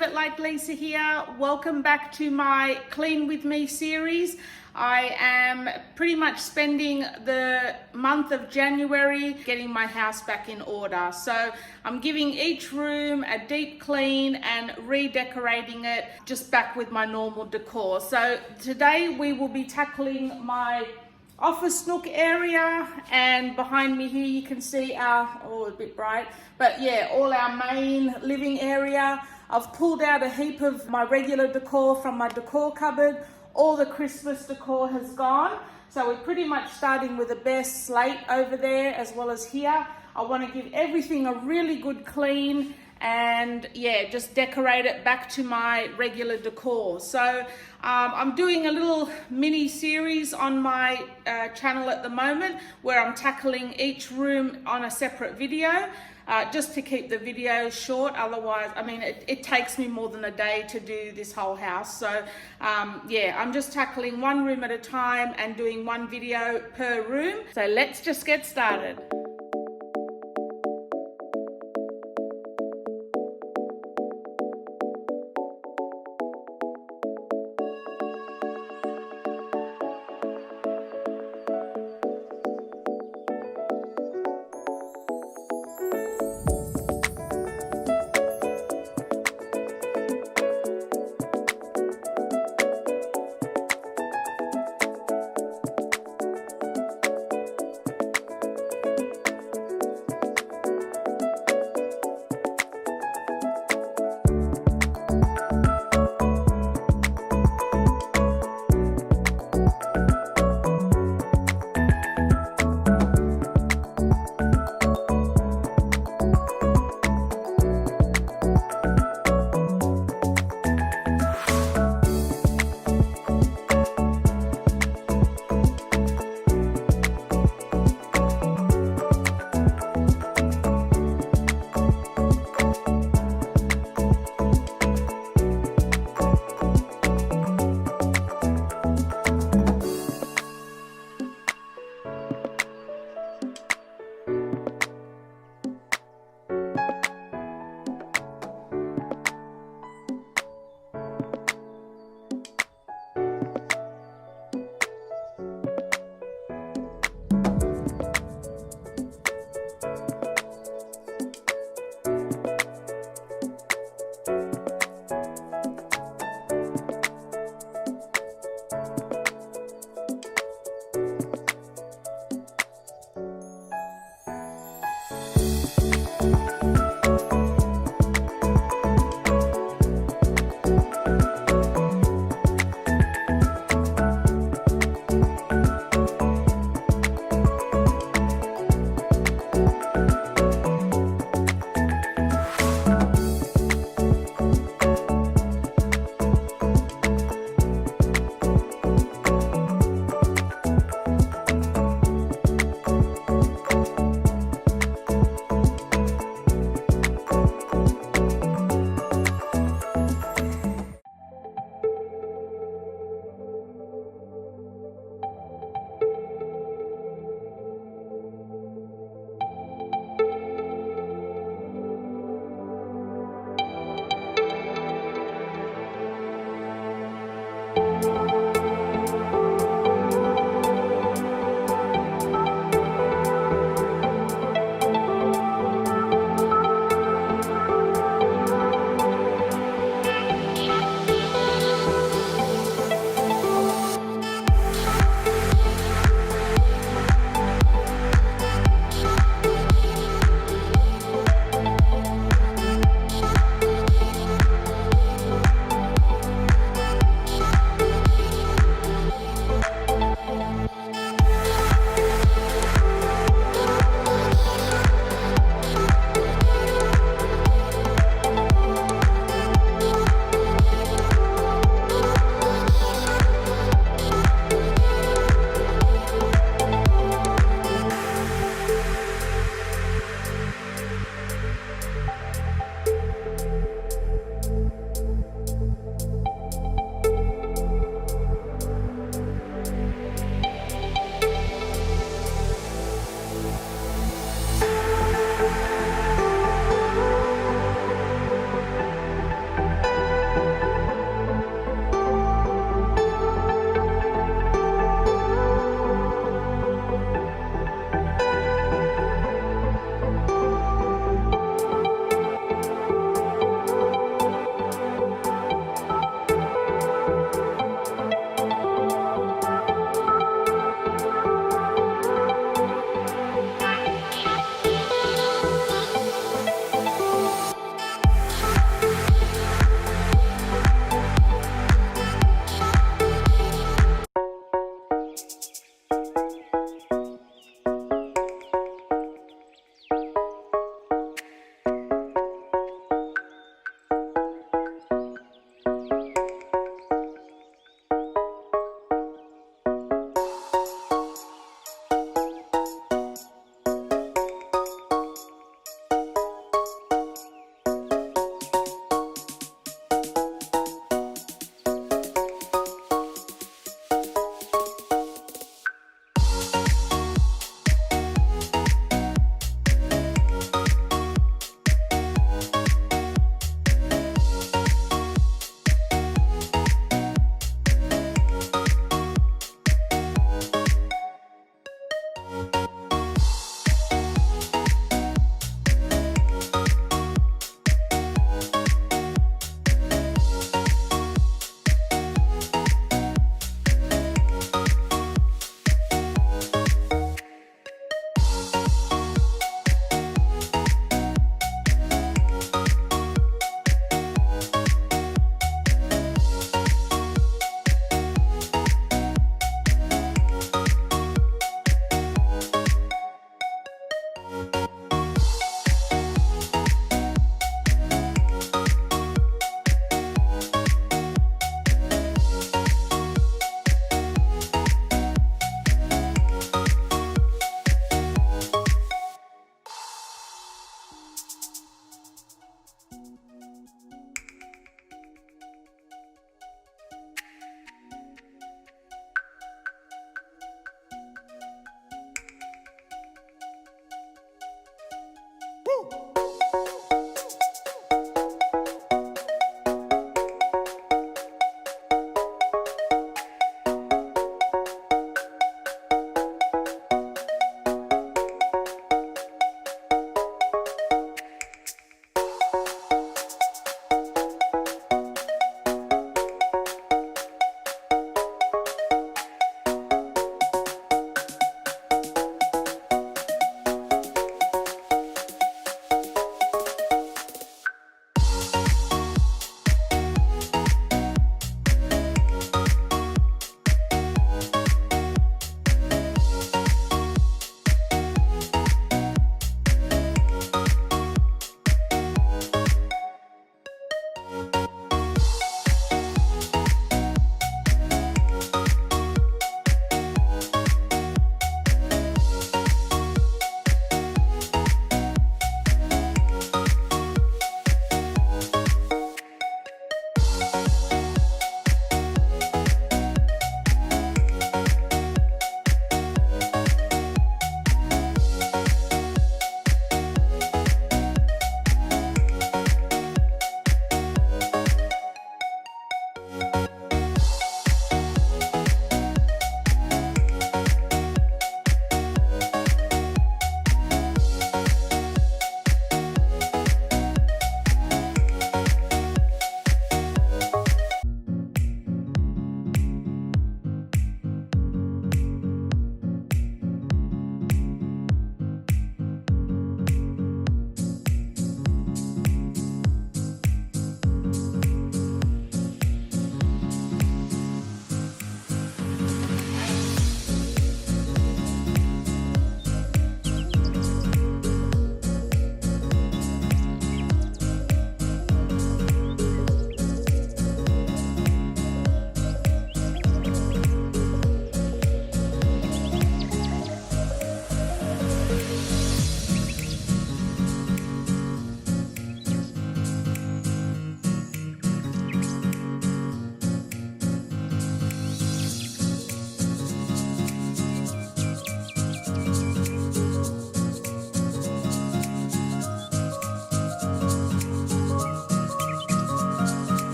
Live It Like Lisa here. Welcome back to my Clean With Me series. I am pretty much spending the month of January getting my house back in order. So I'm giving each room a deep clean and redecorating it just back with my normal decor. So today we will be tackling my office nook area, and behind me here you can see our, oh, a bit bright, but yeah, all our main living area. I've pulled out a heap of my regular decor from my decor cupboard. All the Christmas decor has gone, so we're pretty much starting with a bare slate over there as well as here. I want to give everything a really good clean and yeah, just decorate it back to my regular decor. So I'm doing a little mini series on my channel at the moment where I'm tackling each room on a separate video, just to keep the video short. Otherwise, I mean, it takes me more than a day to do this whole house. So yeah, I'm just tackling one room at a time and doing one video per room. So let's just get started.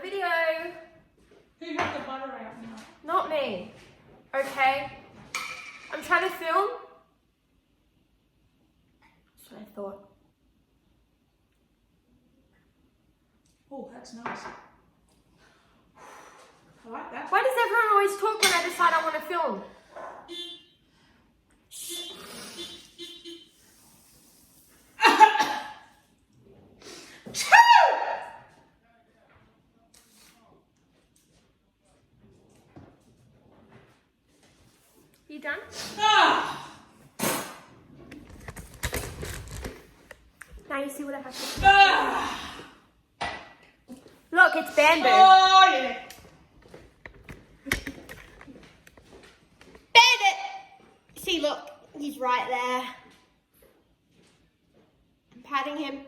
video. Who had the butter out now? Not me. Okay. I'm trying to film. That's what I thought. Oh, that's nice. I like that. Why does everyone always talk when I decide I want to film? You done? Ah! Now you see what I have to do. Ah! Look, it's bamboo. Oh, yeah. Bandit! See, look, he's right there. I'm patting him.